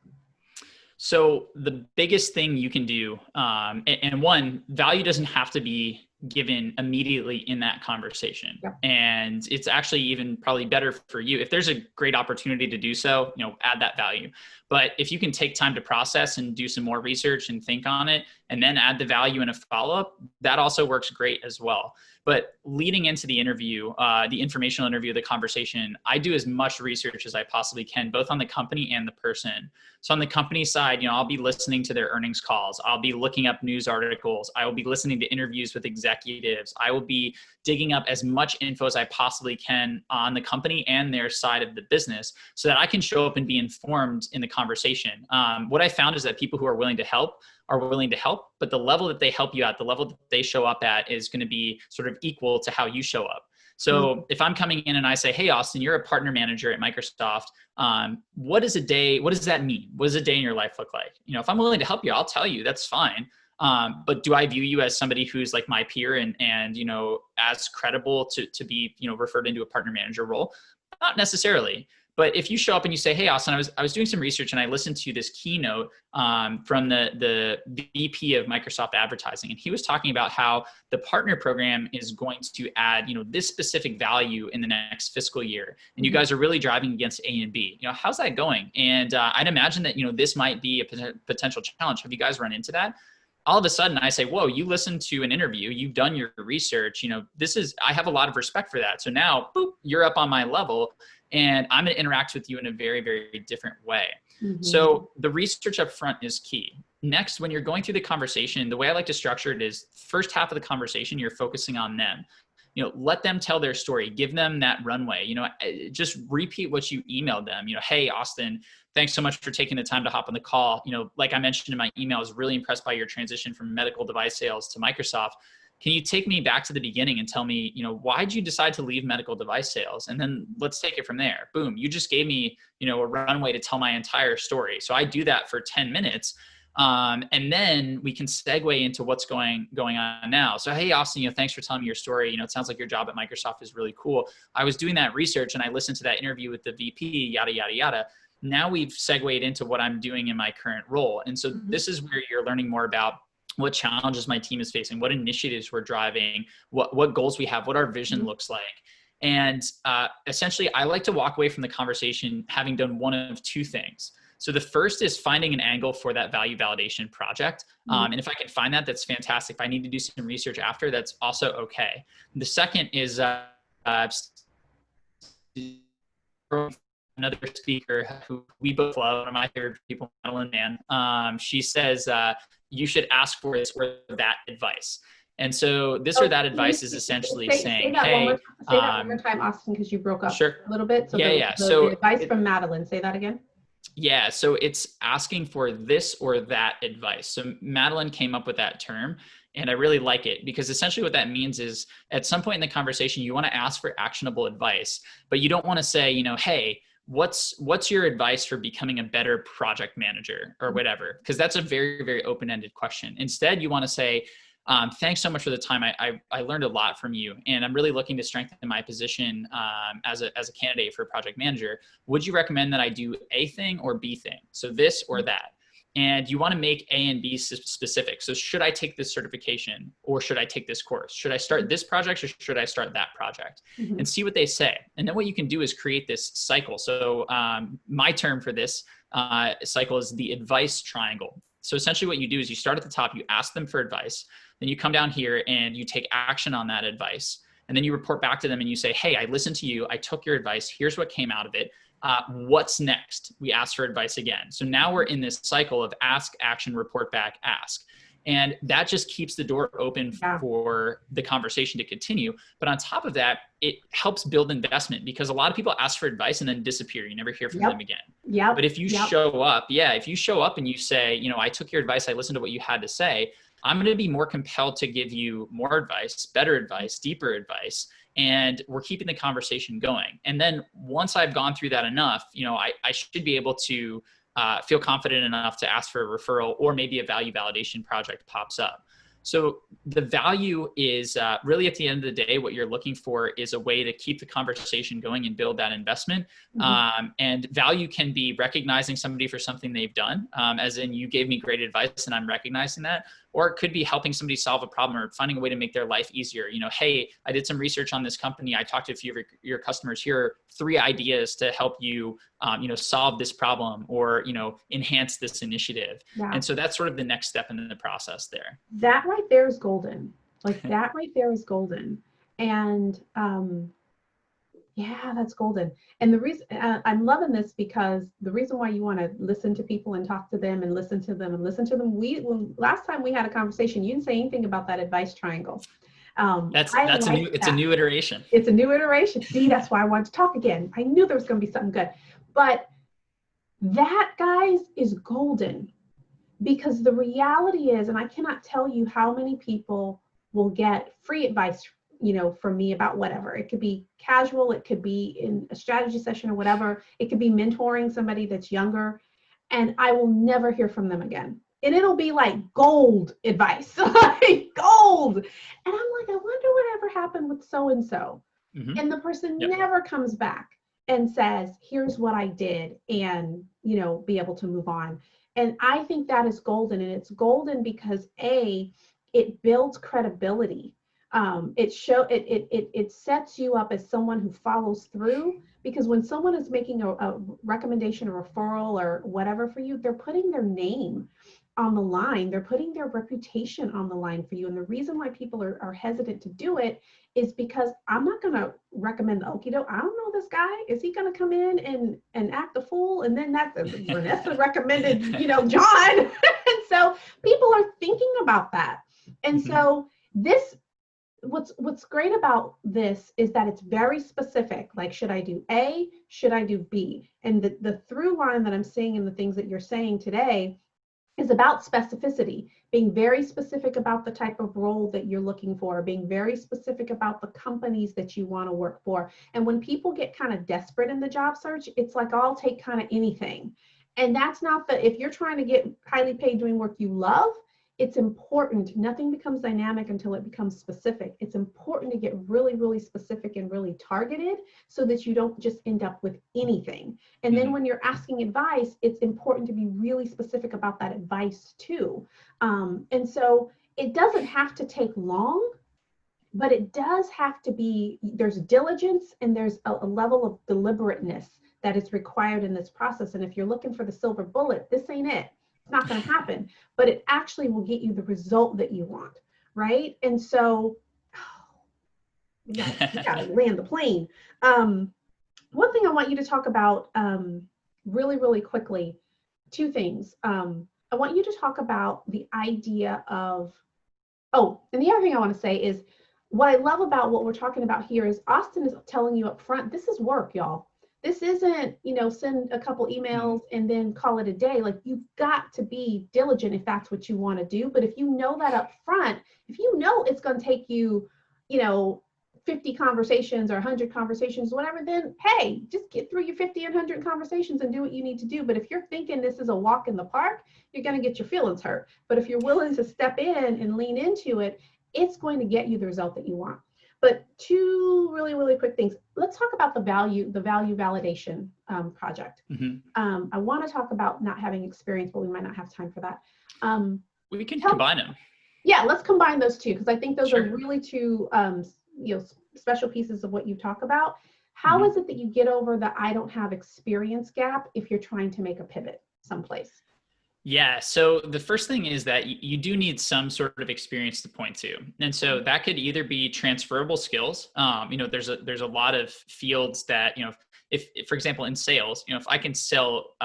So the biggest thing you can do, and one, value doesn't have to be given immediately in that conversation. Yep. And it's actually even probably better for you if there's a great opportunity to do so, add that value. But if you can take time to process and do some more research and think on it, and then add the value in a follow-up, that also works great as well. But leading into the interview, the informational interview, the conversation, I do as much research as I possibly can, both on the company and the person. So on the company side, I'll be listening to their earnings calls. I'll be looking up news articles. I will be listening to interviews with executives. I will be digging up as much info as I possibly can on the company and their side of the business so that I can show up and be informed in the conversation. What I found is that people who are willing to help are willing to help, but the level that they help you at, the level that they show up at is going to be sort of equal to how you show up. So if I'm coming in and I say, hey, Austin, you're a partner manager at Microsoft. What does that mean? What does a day in your life look like? If I'm willing to help you, I'll tell you, that's fine. But do I view you as somebody who's like my peer and as credible to be, referred into a partner manager role? Not necessarily. But if you show up and you say, hey, Austin, I was doing some research and I listened to this keynote from the VP of Microsoft Advertising. And he was talking about how the partner program is going to add, this specific value in the next fiscal year. And you guys are really driving against A and B. How's that going? And I'd imagine that, this might be a potential challenge. Have you guys run into that? All of a sudden I say, whoa, you listened to an interview, you've done your research, I have a lot of respect for that. So now, boop, you're up on my level. And I'm going to interact with you in a very, very different way. Mm-hmm. So the research up front is key. Next, when you're going through the conversation, the way I like to structure it is first half of the conversation, you're focusing on them. Let them tell their story, give them that runway, just repeat what you emailed them. Hey, Austin, thanks so much for taking the time to hop on the call. Like I mentioned in my email, I was really impressed by your transition from medical device sales to Microsoft. Can you take me back to the beginning and tell me, why'd you decide to leave medical device sales? And then let's take it from there. Boom. You just gave me, a runway to tell my entire story. So I do that for 10 minutes. And then we can segue into what's going on now. So, hey, Austin, thanks for telling me your story. It sounds like your job at Microsoft is really cool. I was doing that research and I listened to that interview with the VP, yada, yada, yada. Now we've segued into what I'm doing in my current role. And so this is where you're learning more about what challenges my team is facing, what initiatives we're driving, what goals we have, what our vision looks like. And essentially, I like to walk away from the conversation having done one of two things. So the first is finding an angle for that value validation project. And if I can find that, that's fantastic. If I need to do some research after, that's also okay. The second is another speaker who we both love, one of my favorite people, Madeline Mann. She says, you should ask for this or that advice. And so this or that advice is essentially saying, hey, say that one more time, Austin, because you broke up sure. a little bit. So So the advice from Madeline, say that again. Yeah. So it's asking for this or that advice. So Madeline came up with that term and I really like it because essentially what that means is at some point in the conversation, you want to ask for actionable advice, but you don't want to say, hey, what's your advice for becoming a better project manager or whatever? Because that's a very, very open-ended question. Instead, you want to say, thanks so much for the time. I learned a lot from you and I'm really looking to strengthen my position as a candidate for a project manager. Would you recommend that I do A thing or B thing? So this or that. And you want to make A and B specific. So should I take this certification or should I take this course? Should I start this project or should I start that project? And see what they say. And then what you can do is create this cycle. So my term for this cycle is the advice triangle. So essentially what you do is you start at the top, you ask them for advice, then you come down here and you take action on that advice. And then you report back to them and you say, hey, I listened to you. I took your advice. Here's what came out of it. What's next? We ask for advice again. So now we're in this cycle of ask, action, report back, ask. And that just keeps the door open for the conversation to continue. But on top of that, it helps build investment because a lot of people ask for advice and then disappear. You never hear from them again. But if you show up, if you show up and you say, I took your advice, I listened to what you had to say, I'm going to be more compelled to give you more advice, better advice, deeper advice. And we're keeping the conversation going. And then once I've gone through that enough, I should be able to feel confident enough to ask for a referral or maybe a value validation project pops up. So the value is really at the end of the day, what you're looking for is a way to keep the conversation going and build that investment. And value can be recognizing somebody for something they've done, as in you gave me great advice and I'm recognizing that. Or it could be helping somebody solve a problem or finding a way to make their life easier. Hey, I did some research on this company. I talked to a few of your customers. Here are 3 ideas to help you, solve this problem or, enhance this initiative. And so that's sort of the next step in the process there. That right there is golden. Like that right there is golden. And that's golden. And the reason I'm loving this because the reason why you want to listen to people and talk to them and listen to them, last time we had a conversation, you didn't say anything about that advice triangle. It's a new iteration. It's a new iteration. See, that's why I wanted to talk again. I knew there was going to be something good, but that, guys, is golden because the reality is, and I cannot tell you how many people will get free advice from me about whatever. It could be casual, it could be in a strategy session or whatever. It could be mentoring somebody that's younger, and I will never hear from them again. And it'll be like gold advice, like gold. And I'm like, I wonder whatever happened with so-and-so. And the person never comes back and says, here's what I did, and, be able to move on. And I think that is golden. And it's golden because it builds credibility. It sets you up as someone who follows through, because when someone is making a recommendation, a referral or whatever for you, they're putting their name on the line. They're putting their reputation on the line for you. And the reason why people are hesitant to do it is because I'm not going to recommend the okie doke. I don't know this guy. Is he going to come in and act a fool? And then that's Renessa recommended, John. And so people are thinking about that. And so what's great about this is that it's very specific. Like, should I do A? Should I do B? And the through line that I'm seeing in the things that you're saying today is about specificity, being very specific about the type of role that you're looking for, being very specific about the companies that you want to work for. And when people get kind of desperate in the job search, it's like, I'll take kind of anything. And that's not if you're trying to get highly paid doing work you love, it's important. Nothing becomes dynamic until it becomes specific. It's important to get really, really specific and really targeted so that you don't just end up with anything. And then when you're asking advice, it's important to be really specific about that advice too. And so it doesn't have to take long, but it does have to be, there's diligence and there's a level of deliberateness that is required in this process. And if you're looking for the silver bullet, this ain't it. It's not going to happen, but it actually will get you the result that you want, right? And so, you gotta land the plane. One thing I want you to talk about really, really quickly, two things. I want you to talk about the idea of, and the other thing I want to say is, what I love about what we're talking about here is Austin is telling you up front, this is work, y'all. This isn't, send a couple emails and then call it a day. Like, you've got to be diligent if that's what you want to do. But if you know that up front, if you know it's going to take you, 50 conversations or 100 conversations, whatever, then hey, just get through your 50 and 100 conversations and do what you need to do. But if you're thinking this is a walk in the park, you're going to get your feelings hurt. But if you're willing to step in and lean into it, it's going to get you the result that you want. But two really, really quick things. Let's talk about the value validation project. I want to talk about not having experience, but we might not have time for that. We can combine them. Yeah, let's combine those two, because I think those are really two special pieces of what you talk about. How is it that you get over the I don't have experience gap if you're trying to make a pivot someplace? Yeah. So the first thing is that you do need some sort of experience to point to. And so that could either be transferable skills. There's a lot of fields that, if for example, in sales, if I can sell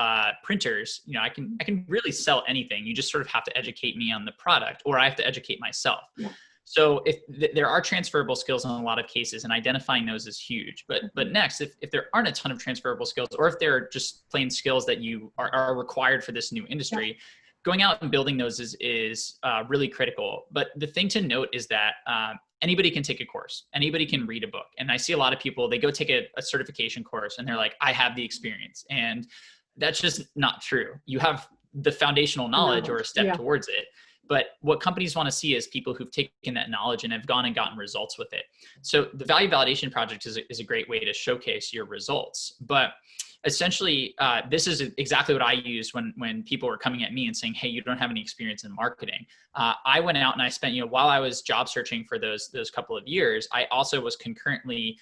printers, I can really sell anything. You just sort of have to educate me on the product, or I have to educate myself. Yeah. So if there are transferable skills in a lot of cases, and identifying those is huge. But next, if there aren't a ton of transferable skills, or if they're just plain skills that you are required for this new industry, going out and building those is really critical. But the thing to note is that anybody can take a course, anybody can read a book. And I see a lot of people, they go take a certification course and they're like, I have the experience. And that's just not true. You have the foundational knowledge or a step towards it. But what companies want to see is people who've taken that knowledge and have gone and gotten results with it. So the value validation project is a great way to showcase your results. But essentially, this is exactly what I used when people were coming at me and saying, hey, you don't have any experience in marketing. I went out and I spent, while I was job searching for those couple of years, I also was concurrently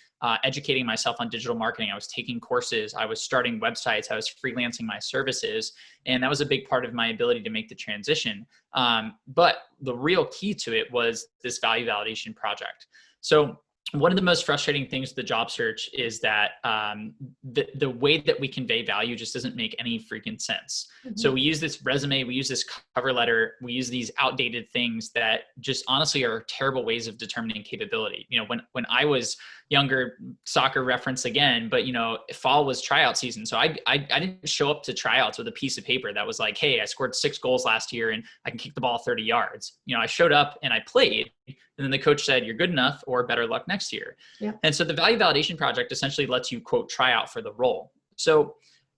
educating myself on digital marketing. I was taking courses, I was starting websites, I was freelancing my services. And that was a big part of my ability to make the transition. But the real key to it was this value validation project. So one of the most frustrating things with the job search is that the way that we convey value just doesn't make any freaking sense. So we use this resume, we use this cover letter, we use these outdated things that just honestly are terrible ways of determining capability. When I was younger, soccer reference again, but fall was tryout season. So I didn't show up to tryouts with a piece of paper that was like, hey, I scored 6 goals last year and I can kick the ball 30 yards. I showed up and I played. And then the coach said, you're good enough, or better luck next year. Yeah. And so the value validation project essentially lets you, quote, try out for the role. So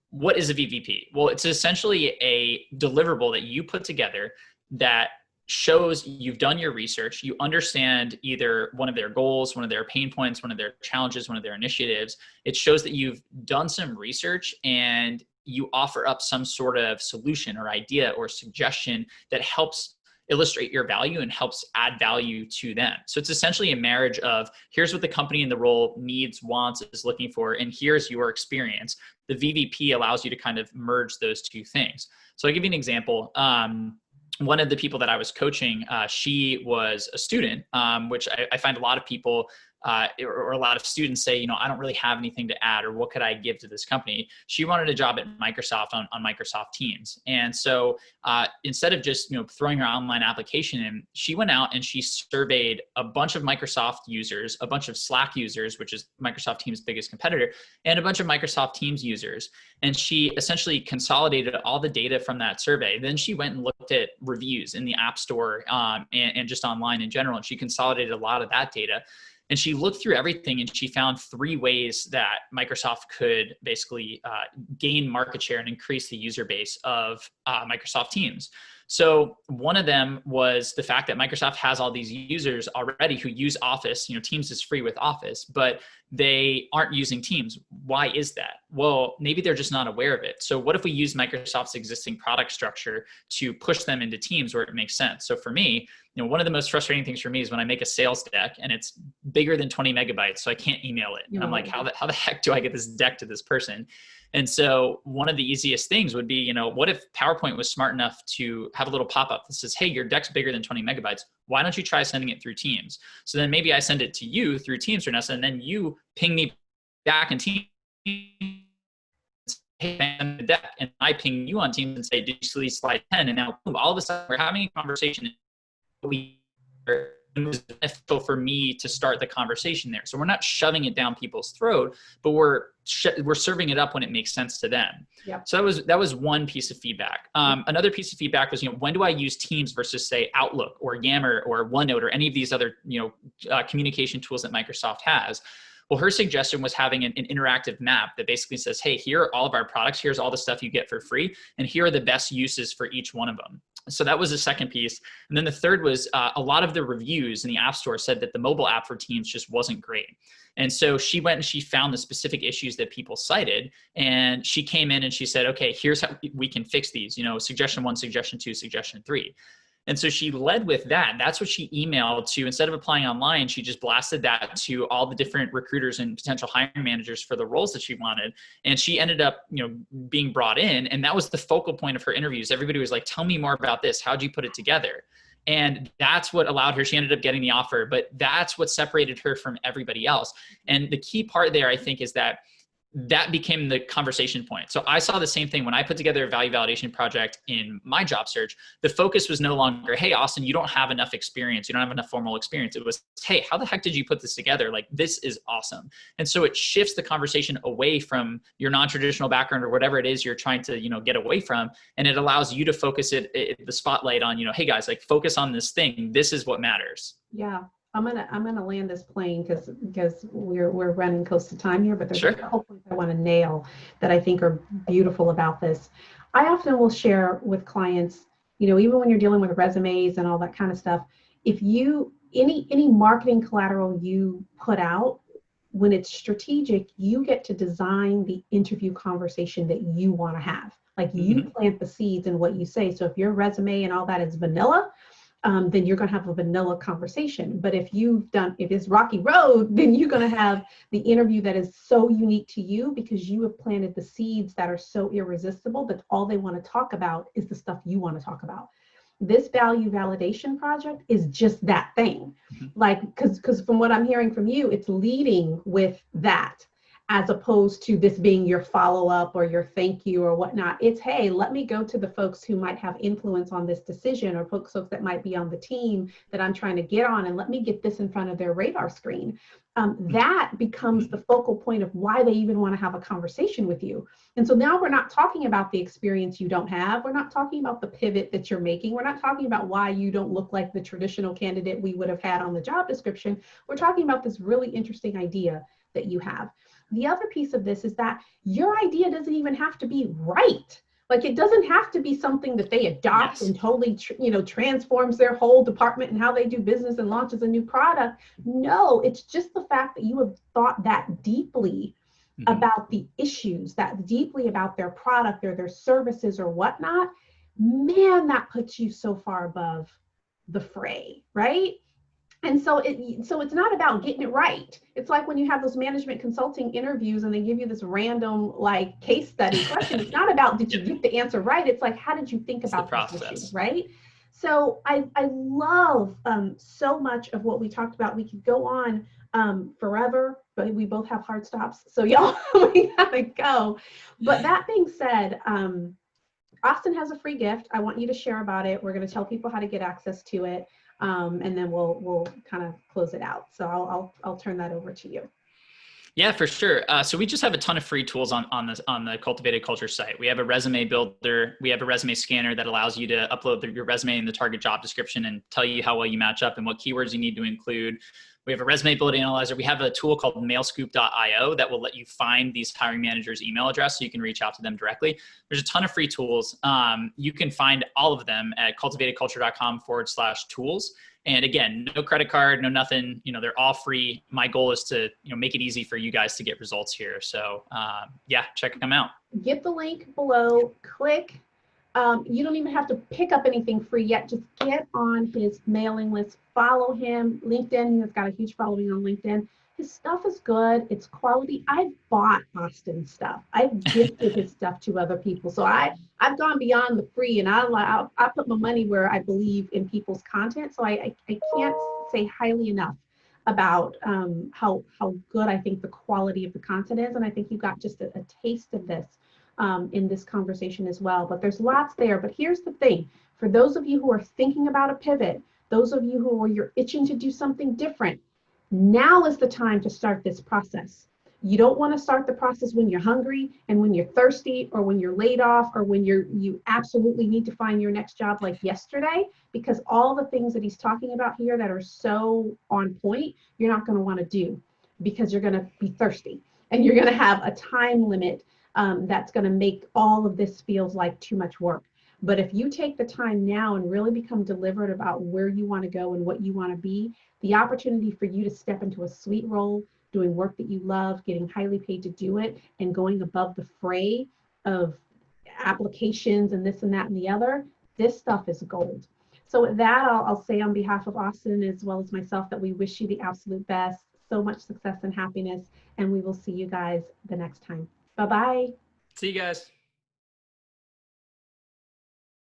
what is a VVP? Well, it's essentially a deliverable that you put together that shows you've done your research, you understand either one of their goals, one of their pain points, one of their challenges, one of their initiatives. It shows that you've done some research and you offer up some sort of solution or idea or suggestion that helps illustrate your value and helps add value to them. So it's essentially a marriage of here's what the company in the role needs, wants, is looking for, and here's your experience. The VVP allows you to kind of merge those two things. So I'll give you an example. One of the people that I was coaching, she was a student, which I find a lot of people or a lot of students say, I don't really have anything to add, or what could I give to this company? She wanted a job at Microsoft on Microsoft Teams. And so instead of just, throwing her online application in, she went out and she surveyed a bunch of Microsoft users, a bunch of Slack users, which is Microsoft Teams' biggest competitor, and a bunch of Microsoft Teams users. And she essentially consolidated all the data from that survey. Then she went and looked at reviews in the App Store and just online in general. And she consolidated a lot of that data. And she looked through everything and she found 3 ways that Microsoft could basically gain market share and increase the user base of Microsoft Teams. So one of them was the fact that Microsoft has all these users already who use Office. Teams is free with Office, but they aren't using Teams. Why is that? Well, maybe they're just not aware of it. So what if we use Microsoft's existing product structure to push them into Teams where it makes sense? So for me, one of the most frustrating things for me is when I make a sales deck and it's bigger than 20 megabytes, so I can't email it. And I'm like, how the heck do I get this deck to this person? And so one of the easiest things would be, what if PowerPoint was smart enough to have a little pop-up that says, hey, your deck's bigger than 20 megabytes. Why don't you try sending it through Teams? So then maybe I send it to you through Teams, Renessa, and then you ping me back in Teams, hey, send the deck, and I ping you on Teams and say, did you see slide 10? And now boom, all of a sudden we're having a conversation. It was beneficial for me to start the conversation there. So we're not shoving it down people's throat, but we're serving it up when it makes sense to them. Yep. So that was one piece of feedback. Another piece of feedback was, when do I use Teams versus say Outlook or Yammer or OneNote or any of these other, communication tools that Microsoft has? Well, her suggestion was having an interactive map that basically says, hey, here are all of our products. Here's all the stuff you get for free. And here are the best uses for each one of them. So that was the second piece. And then the third was a lot of the reviews in the App Store said that the mobile app for Teams just wasn't great. And so she went and she found the specific issues that people cited. And she came in and she said, okay, here's how we can fix these, suggestion 1, suggestion 2, suggestion 3. And so she led with that. That's what she emailed to, instead of applying online, she just blasted that to all the different recruiters and potential hiring managers for the roles that she wanted. And she ended up, being brought in. And that was the focal point of her interviews. Everybody was like, tell me more about this. How'd you put it together? And that's what allowed her, she ended up getting the offer, but that's what separated her from everybody else. And the key part there, I think, is that became the conversation point. So I saw the same thing when I put together a value validation project in my job search. The focus was no longer, hey, Austin, you don't have enough experience. You don't have enough formal experience. It was, hey, how the heck did you put this together? Like, this is awesome. And so it shifts the conversation away from your non-traditional background or whatever it is you're trying to, get away from. And it allows you to focus the spotlight on, hey guys, like, focus on this thing. This is what matters. Yeah. I'm gonna land this plane because we're running close to time here, but there's a couple points I want to nail that I think are beautiful about this. I often will share with clients, even when you're dealing with resumes and all that kind of stuff, if you any marketing collateral you put out, when it's strategic, you get to design the interview conversation that you want to have. Like, you plant the seeds in what you say. So if your resume and all that is vanilla, then you're going to have a vanilla conversation. But if it's Rocky Road, then you're going to have the interview that is so unique to you because you have planted the seeds that are so irresistible that all they want to talk about is the stuff you want to talk about. This value validation project is just that thing. Like, because from what I'm hearing from you, it's leading with that, as opposed to this being your follow-up or your thank you or whatnot. It's, hey, let me go to the folks who might have influence on this decision, or folks that might be on the team that I'm trying to get on, and let me get this in front of their radar screen. That becomes the focal point of why they even want to have a conversation with you. And so now we're not talking about the experience you don't have. We're not talking about the pivot that you're making. We're not talking about why you don't look like the traditional candidate we would have had on the job description. We're talking about this really interesting idea that you have. The other piece of this is that your idea doesn't even have to be right. Like, it doesn't have to be something that they adopt and totally, transforms their whole department and how they do business and launches a new product. No, it's just the fact that you have thought that deeply about the issues, that deeply about their product or their services or whatnot. Man, that puts you so far above the fray, right? And so it's not about getting it right. It's like when you have those management consulting interviews and they give you this random like case study question. It's not about did you get the answer right? It's like, how did you think about this issue, right? So I love so much of what we talked about. We could go on forever, but we both have hard stops. So y'all, we gotta go. But that being said, Austin has a free gift. I want you to share about it. We're gonna tell people how to get access to it. And then we'll kind of close it out. So I'll turn that over to you. Yeah, for sure. So we just have a ton of free tools on the Cultivated Culture site. We have a resume builder. We have a resume scanner that allows you to upload your resume and the target job description and tell you how well you match up and what keywords you need to include. We have a resume bullet analyzer. We have a tool called mailscoop.io that will let you find these hiring managers' email address so you can reach out to them directly. There's a ton of free tools. You can find all of them at cultivatedculture.com/tools. And again, no credit card, no nothing, they're all free. My goal is to, make it easy for you guys to get results here. So yeah, check them out. Get the link below, click. You don't even have to pick up anything free yet. Just get on his mailing list, follow him. LinkedIn, he's got a huge following on LinkedIn. His stuff is good. It's quality. I've bought Austin's stuff. I've gifted his stuff to other people. So I've gone beyond the free, and I put my money where I believe in people's content. So I can't say highly enough about how good I think the quality of the content is. And I think you got just a taste of this in this conversation as well. But there's lots there. But here's the thing. For those of you who are thinking about a pivot, those of you who you're itching to do something different, now is the time to start this process. You don't want to start the process when you're hungry and when you're thirsty or when you're laid off or when you absolutely need to find your next job like yesterday, because all the things that he's talking about here that are so on point, you're not going to want to do because you're going to be thirsty and you're going to have a time limit that's going to make all of this feels like too much work. But if you take the time now and really become deliberate about where you want to go and what you want to be, the opportunity for you to step into a sweet role, doing work that you love, getting highly paid to do it, and going above the fray of applications and this and that and the other, this stuff is gold. So with that, I'll say on behalf of Austin as well as myself that we wish you the absolute best, so much success and happiness, and we will see you guys the next time. Bye-bye. See you guys.